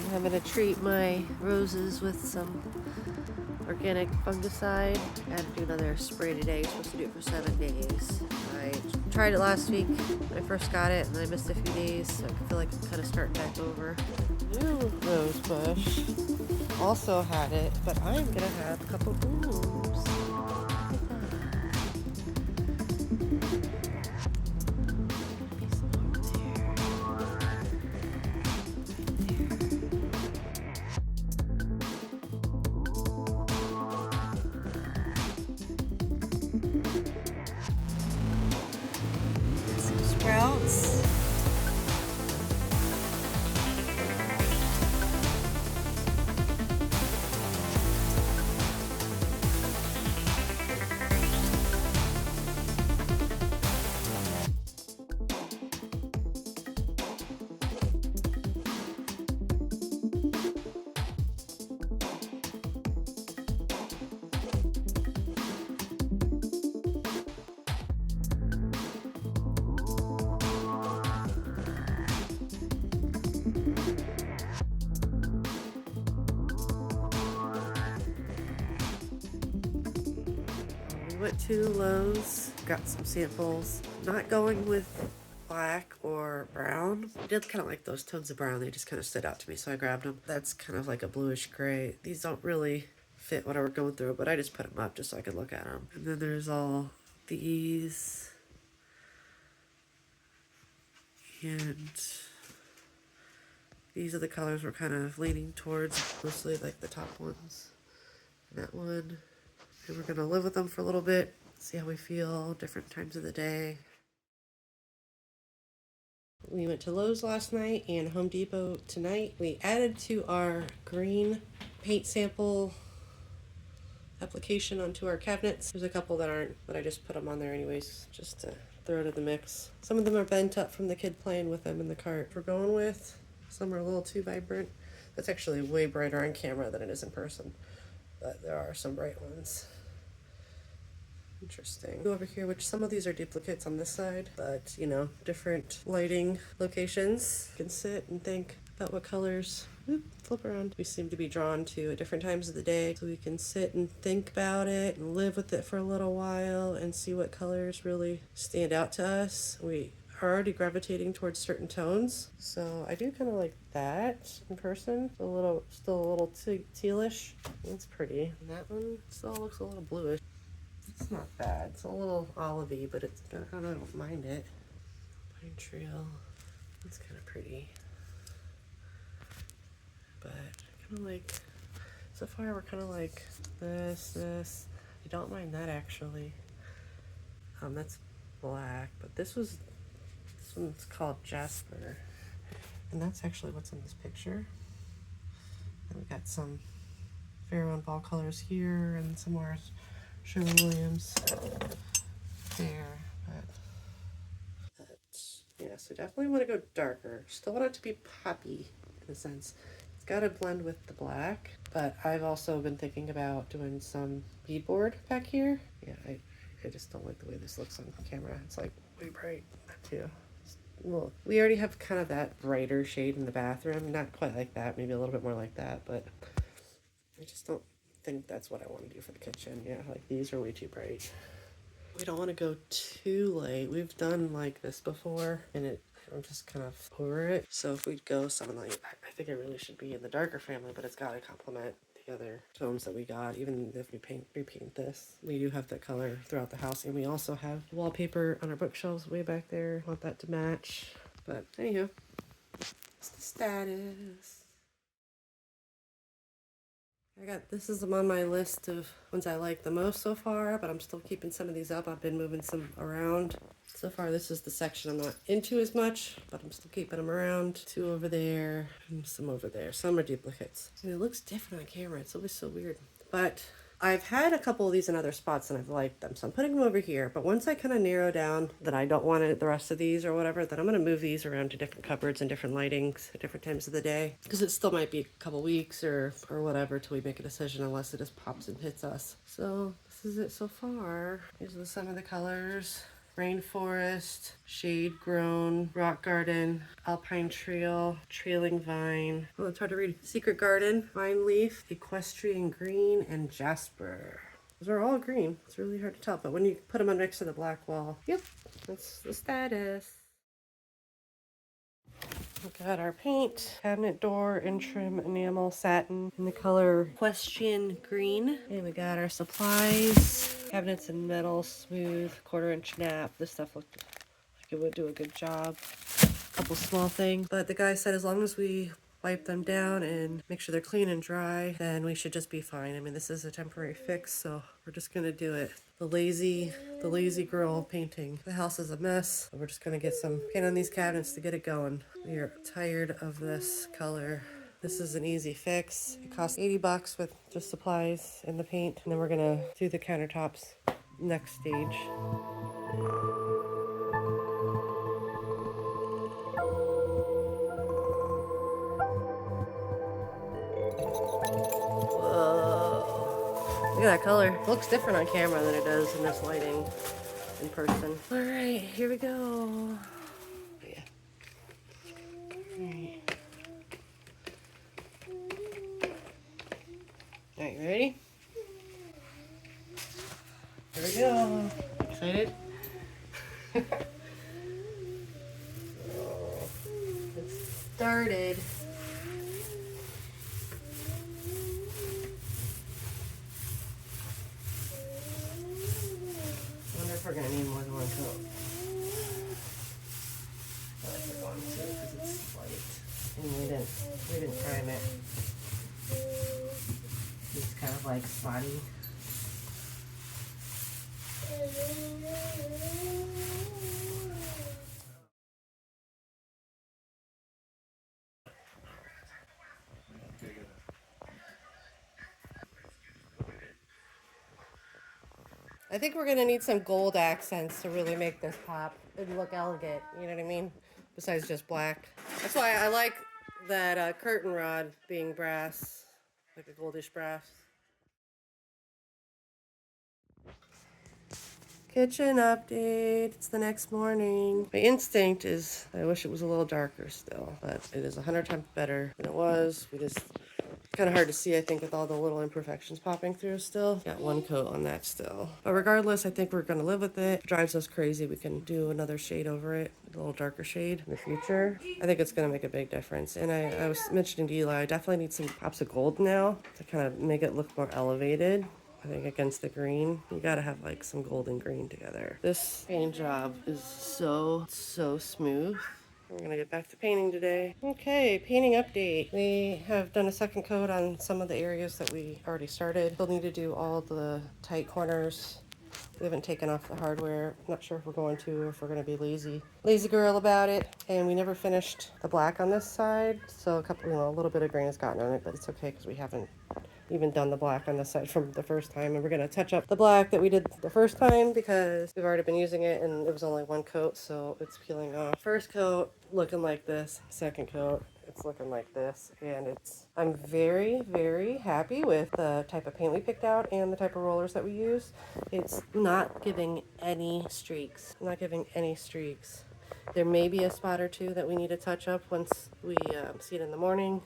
And I'm going to treat my roses with some organic fungicide. I had to do another spray today. Supposed to do it for 7 days. I tried it last week when I first got it, and then I missed a few days, so I feel like I'm kind of starting back over. New rose bush also had it, but I'm going to have a couple blooms. Sprouts. Went to Lowe's, got some samples. Not going with black or brown. I did kind of like those tones of brown. They just kind of stood out to me, so I grabbed them. That's kind of like a bluish gray. These don't really fit what I was going through, but I just put them up just so I could look at them. And then there's all these. And these are the colors we're kind of leaning towards, mostly like the top ones. And that one. And we're gonna live with them for a little bit, see how we feel, different times of the day. We went to Lowe's last night and Home Depot tonight. We added to our green paint sample application onto our cabinets. There's a couple that aren't, but I just put them on there anyways, just to throw it in the mix. Some of them are bent up from the kid playing with them in the cart. We're going with, some are a little too vibrant. That's actually way brighter on camera than it is in person, but there are some bright ones. Interesting. Go over here, which some of these are duplicates on this side, but you know, different lighting locations. You can sit and think about what colors, flip around, we seem to be drawn to at different times of the day. So we can sit and think about it and live with it for a little while and see what colors really stand out to us. We are already gravitating towards certain tones. So I do kind of like that in person. Still a little tealish. That's pretty. And that one still looks a little bluish. It's not bad. It's a little olivey, but it's I don't mind it. Pine Trail. It's kind of pretty. But kind of like, so far we're kind of like this. I don't mind that actually. That's black, but this one's called Jasper. And that's actually what's in this picture. And we got some Fairmont ball colors here and some more Sherwin-Williams there, but yeah, so definitely want to go darker. Still want it to be poppy in a sense. It's got to blend with the black, but I've also been thinking about doing some beadboard back here. Yeah, I just don't like the way this looks on camera. It's like way bright too. Well, we already have kind of that brighter shade in the bathroom. Not quite like that, maybe a little bit more like that, but I just don't think that's what I want to do for the kitchen. Yeah, like these are way too bright. We don't want to go too light. We've done like this before and I'm just kind of over it. So if we go something like, I think it really should be in the darker family, but it's got to complement the other tones that we got. Even if we repaint this, we do have that color throughout the house. And we also have wallpaper on our bookshelves way back there. Want that to match. But anyhow, that's the status. This is on my list of ones I like the most so far, but I'm still keeping some of these up. I've been moving some around. So far, this is the section I'm not into as much, but I'm still keeping them around. 2 over there and some over there. Some are duplicates. And it looks different on camera. It's always so weird. But I've had a couple of these in other spots and I've liked them, so I'm putting them over here. But once I kind of narrow down that I don't want it, the rest of these or whatever, then I'm going to move these around to different cupboards and different lightings at different times of the day. Because it still might be a couple weeks or whatever till we make a decision, unless it just pops and hits us. So this is it so far. These are some of the colors. rainforest, shade grown, rock garden, alpine trail, trailing vine. Oh, it's hard to read. Secret garden, vine leaf, equestrian green, and jasper. Those are all green. It's really hard to tell, but when you put them on next to the black wall, yep, that's the status. We got our paint, cabinet door, and trim enamel satin in the color Equestrian green. And we got our supplies, cabinets in metal, smooth, 1/4-inch nap. This stuff looked like it would do a good job. A couple small things, but the guy said as long as we wipe them down and make sure they're clean and dry, then we should just be fine. I mean, this is a temporary fix, so we're just gonna do it. The lazy girl painting. The house is a mess. We're just gonna get some paint on these cabinets to get it going. We are tired of this color. This is an easy fix. It costs $80 with just supplies and the paint, and then we're gonna do the countertops next stage. Whoa. Look at that color. It looks different on camera than it does in this lighting in person. All right, here we go. Yeah. All right. All right, you ready? Here we go. Excited? It started. I wonder if we're gonna need more than one coat. I feel like we're going to because it's light. And we didn't prime it. It's kind of like spotty. I think we're gonna need some gold accents to really make this pop and look elegant, you know what I mean? Besides just black. That's why I like that curtain rod being brass, like a goldish brass. Kitchen update. It's the next morning. My instinct is I wish it was a little darker still, but it is 100 times better than it was. We just kind of hard to see, I think, with all the little imperfections popping through still. Got one coat on that still. But regardless, I think we're going to live with it. If it drives us crazy, we can do another shade over it, a little darker shade in the future. I think it's going to make a big difference. And I was mentioning to Eli, I definitely need some pops of gold now to kind of make it look more elevated. I think against the green, you gotta have like some gold and green together. This paint job is so smooth. We're gonna get back to painting today. Okay, painting update. We have done a second coat on some of the areas that we already started. Still need to do all the tight corners. We haven't taken off the hardware. Not sure if we're going to or if we're gonna be lazy girl about it. And we never finished the black on this side. So a little bit of grain has gotten on it, but it's okay because we haven't even done the black on this side from the first time, and we're going to touch up the black that we did the first time because we've already been using it and it was only one coat, so it's peeling off. First coat looking like this, second coat it's looking like this, and I'm very happy with the type of paint we picked out and the type of rollers that we use. It's not giving any streaks. There may be a spot or two that we need to touch up once we see it in the morning.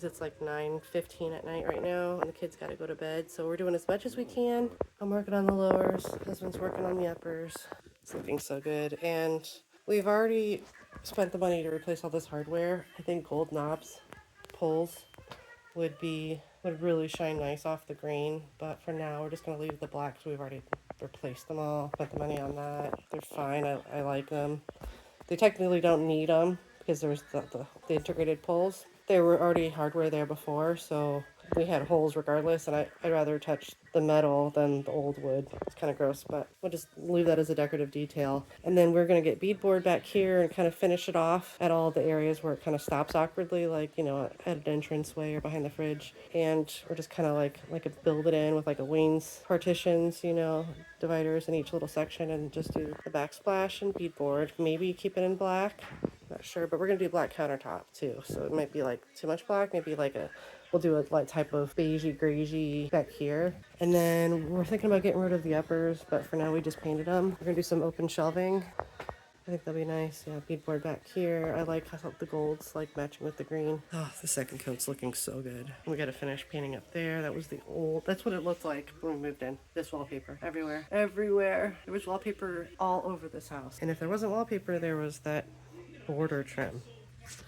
It's like 9:15 at night right now, and the kids got to go to bed. So we're doing as much as we can. I'm working on the lowers. Husband's working on the uppers. It's looking so good. And we've already spent the money to replace all this hardware. I think gold knobs, pulls would really shine nice off the green. But for now, we're just going to leave the black because we've already replaced them all. Spent the money on that. They're fine. I like them. They technically don't need them because there's the integrated pulls. There were already hardware there before, so we had holes regardless, and I'd rather touch the metal than the old wood. It's kind of gross, but we'll just leave that as a decorative detail. And then we're going to get beadboard back here and kind of finish it off at all the areas where it kind of stops awkwardly, like, at an entranceway or behind the fridge. And we're just kind of like build it in with like a wings partitions, dividers in each little section, and just do the backsplash and beadboard. Maybe keep it in black. Not sure, but we're gonna do black countertop too, so it might be like too much black, maybe like a we'll do a like type of beigey, greigey back here. And then we're thinking about getting rid of the uppers, but for now we just painted them. We're gonna do some open shelving. I think that'll be nice. Yeah, beadboard back here. I like how the gold's like matching with the green. Oh, the second coat's looking so good. We gotta finish painting up there. That was the old, that's what it looked like when we moved in. This wallpaper, everywhere, everywhere. There was wallpaper all over this house. And if there wasn't wallpaper, there was that border trim.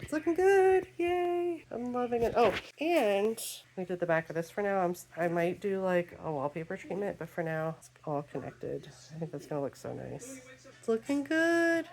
It's looking good. Yay. I'm loving it. Oh, and we did the back of this for now. I might do like a wallpaper treatment, but for now it's all connected. I think that's gonna look so nice. It's looking good.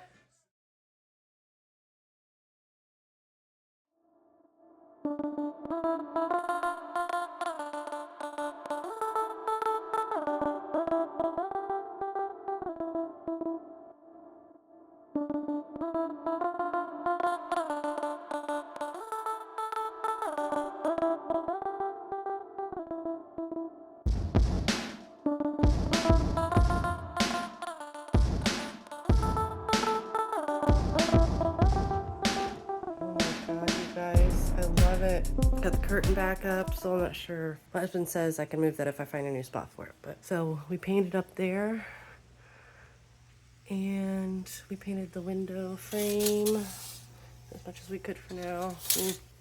Got the curtain back up, so I'm not sure. My husband says I can move that if I find a new spot for it. But so we painted up there, and we painted the window frame as much as we could for now.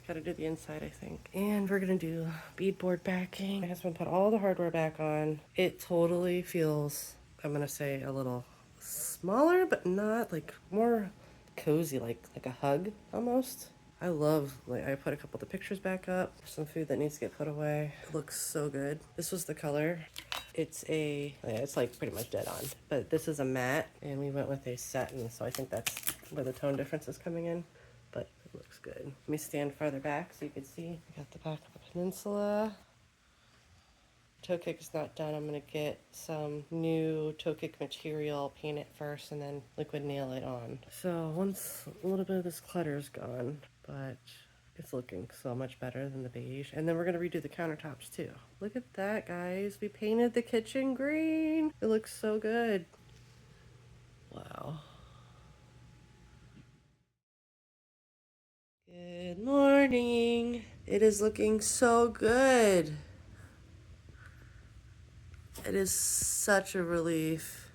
Gotta do the inside, I think. And we're gonna do beadboard backing. My husband put all the hardware back on. It totally feels, I'm gonna say, a little smaller, but not like more cozy, like a hug almost. I love, like, I put a couple of the pictures back up. Some food that needs to get put away. It looks so good. This was the color. It's it's like pretty much dead on, but this is a matte, and we went with a satin, so I think that's where the tone difference is coming in, but it looks good. Let me stand farther back so you can see. I got the back of the peninsula. Toe kick is not done. I'm gonna get some new toe kick material, paint it first, and then liquid nail it on. So once a little bit of this clutter is gone, but it's looking so much better than the beige. And then we're gonna redo the countertops too. Look at that, guys. We painted the kitchen green. It looks so good. Wow. Good morning. It is looking so good. It is such a relief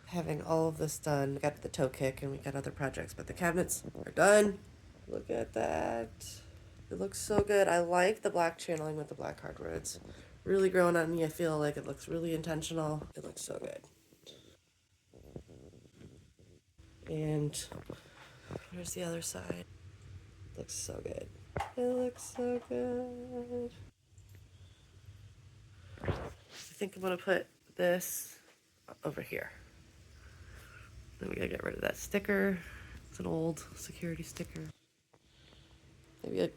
having all of this done. We got the toe kick and we got other projects, but the cabinets are done. Look at that. It looks so good. I like the black channeling with the black hardware. It's really growing on me. I feel like it looks really intentional. It looks so good. And here's the other side. Looks so good. It looks so good. I think I'm gonna put this over here. Then we gotta get rid of that sticker. It's an old security sticker.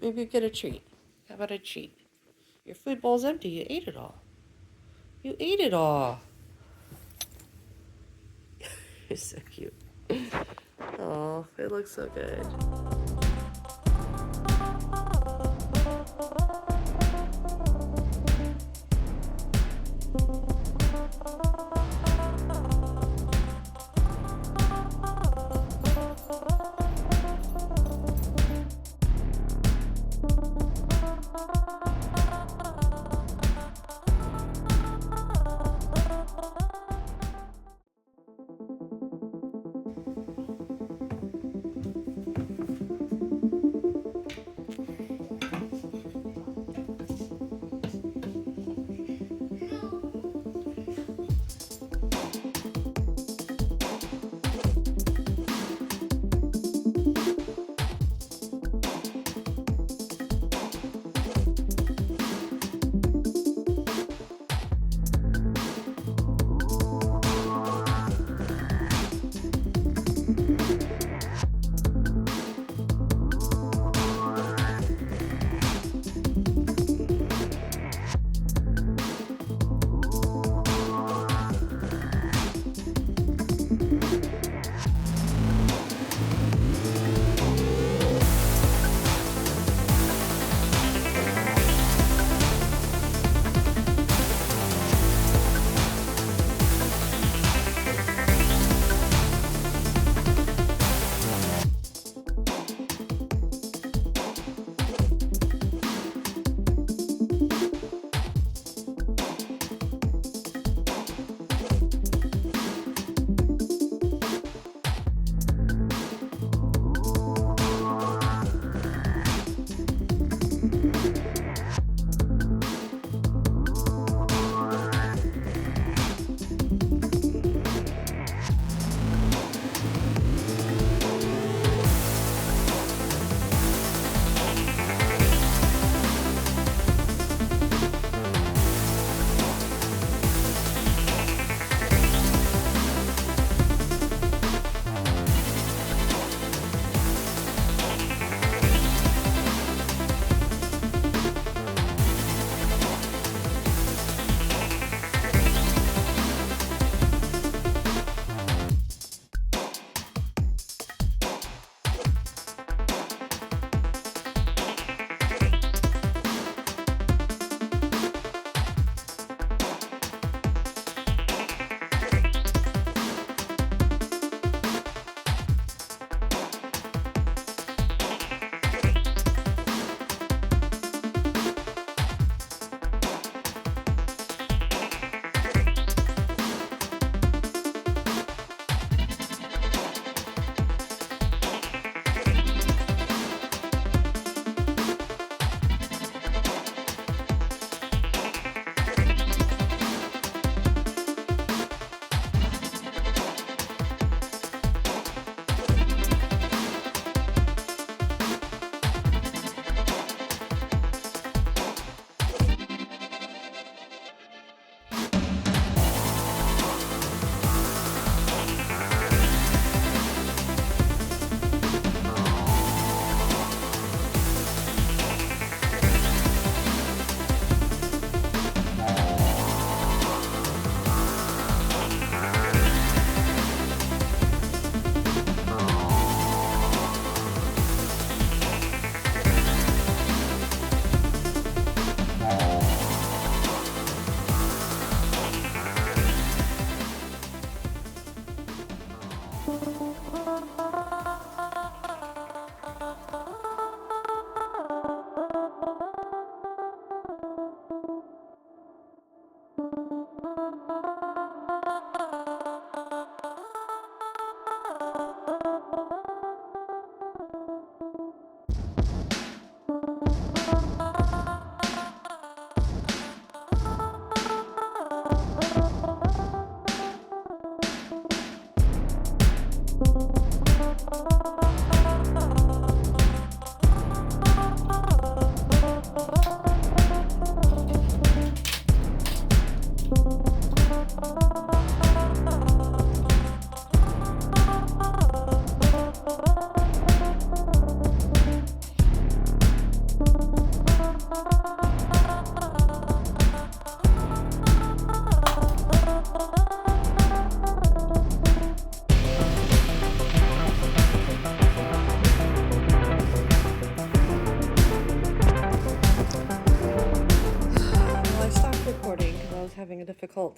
Maybe get a treat. How about a treat? Your food bowl's empty. You ate it all. You ate it all. You're so cute. Oh, it looks so good.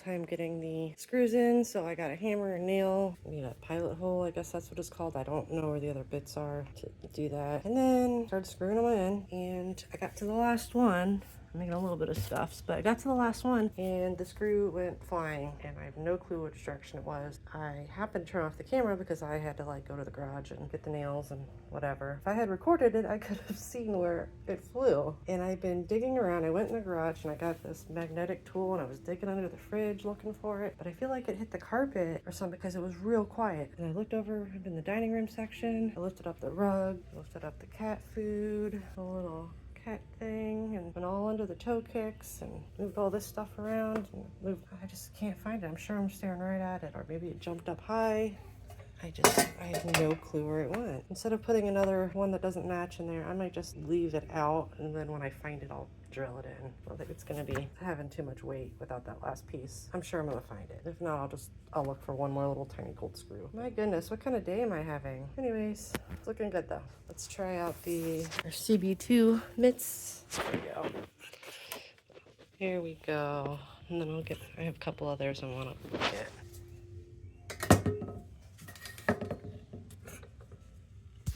time getting the screws in, so I got a hammer and nail. I need a pilot hole, I guess that's what it's called. I don't know where the other bits are to do that. And then started screwing them in, and I got to the last one. I'm making a little bit of stuffs, but I got to the last one and the screw went flying, and I have no clue which direction it was. I happened to turn off the camera because I had to like go to the garage and get the nails and whatever. If I had recorded it, I could have seen where it flew. And I've been digging around. I went in the garage and I got this magnetic tool and I was digging under the fridge looking for it, but I feel like it hit the carpet or something because it was real quiet. And I looked over in the dining room section. I lifted up the rug, lifted up the cat food, a little cat thing, and went all under the toe kicks and moved all this stuff around and moved. I just can't find it. I'm sure I'm staring right at it, or maybe it jumped up high. I have no clue where it went. Instead of putting another one that doesn't match in there, I might just leave it out, and then when I find it, I'll drill it in. I don't think it's gonna be having too much weight without that last piece. I'm sure I'm gonna find it. If not, I'll look for one more little tiny gold screw. My goodness, what kind of day am I having? Anyways, it's looking good though. Let's try out our CB2 mitts. There we go. Here we go. And then I have a couple others I wanna get.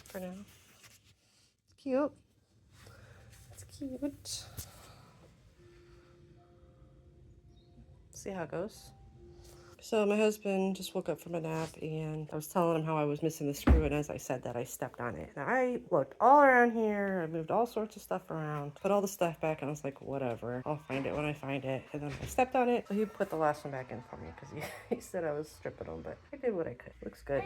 For now. It's cute. It's cute. See how it goes. So my husband just woke up from a nap, and I was telling him how I was missing the screw, and as I said that, I stepped on it. And I looked all around here, I moved all sorts of stuff around, put all the stuff back, and I was like, whatever, I'll find it when I find it. And then I stepped on it, so he put the last one back in for me, because he said I was stripping them, but I did what I could. Looks good.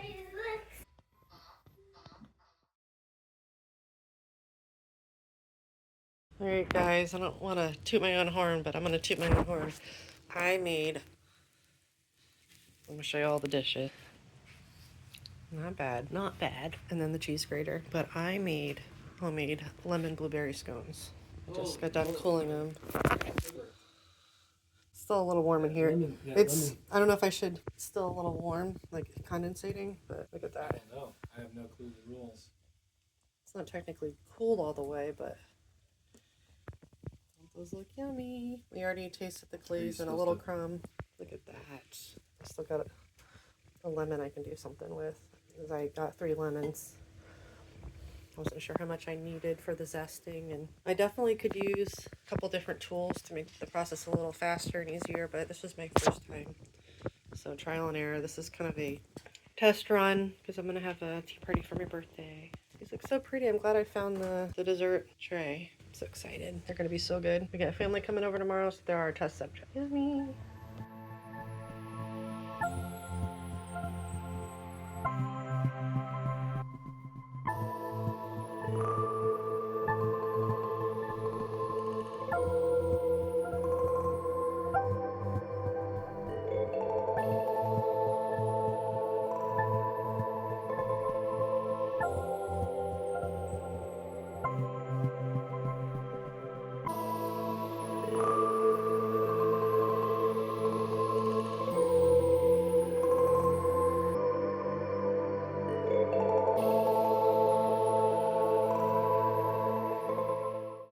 Alright guys, I don't want to toot my own horn, but I'm going to toot my own horn. I'm going to show you all the dishes. Not bad, not bad. And then the cheese grater. But I made homemade lemon blueberry scones. Just got done cooling them. Still a little warm in here. I don't know if I should, still a little warm, like condensating, but look at that. I don't know. I have no clue the rules. It's not technically cooled all the way, but those look yummy. We already tasted the glaze and a little crumb. Look at that. I still got a lemon I can do something with, because I got 3 lemons. I wasn't sure how much I needed for the zesting, and I definitely could use a couple different tools to make the process a little faster and easier, but this was my first time. So trial and error. This is kind of a test run, because I'm going to have a tea party for my birthday. These look so pretty. I'm glad I found the dessert tray. I'm so excited. They're going to be so good. We got family coming over tomorrow, so they're our test subject. Yummy.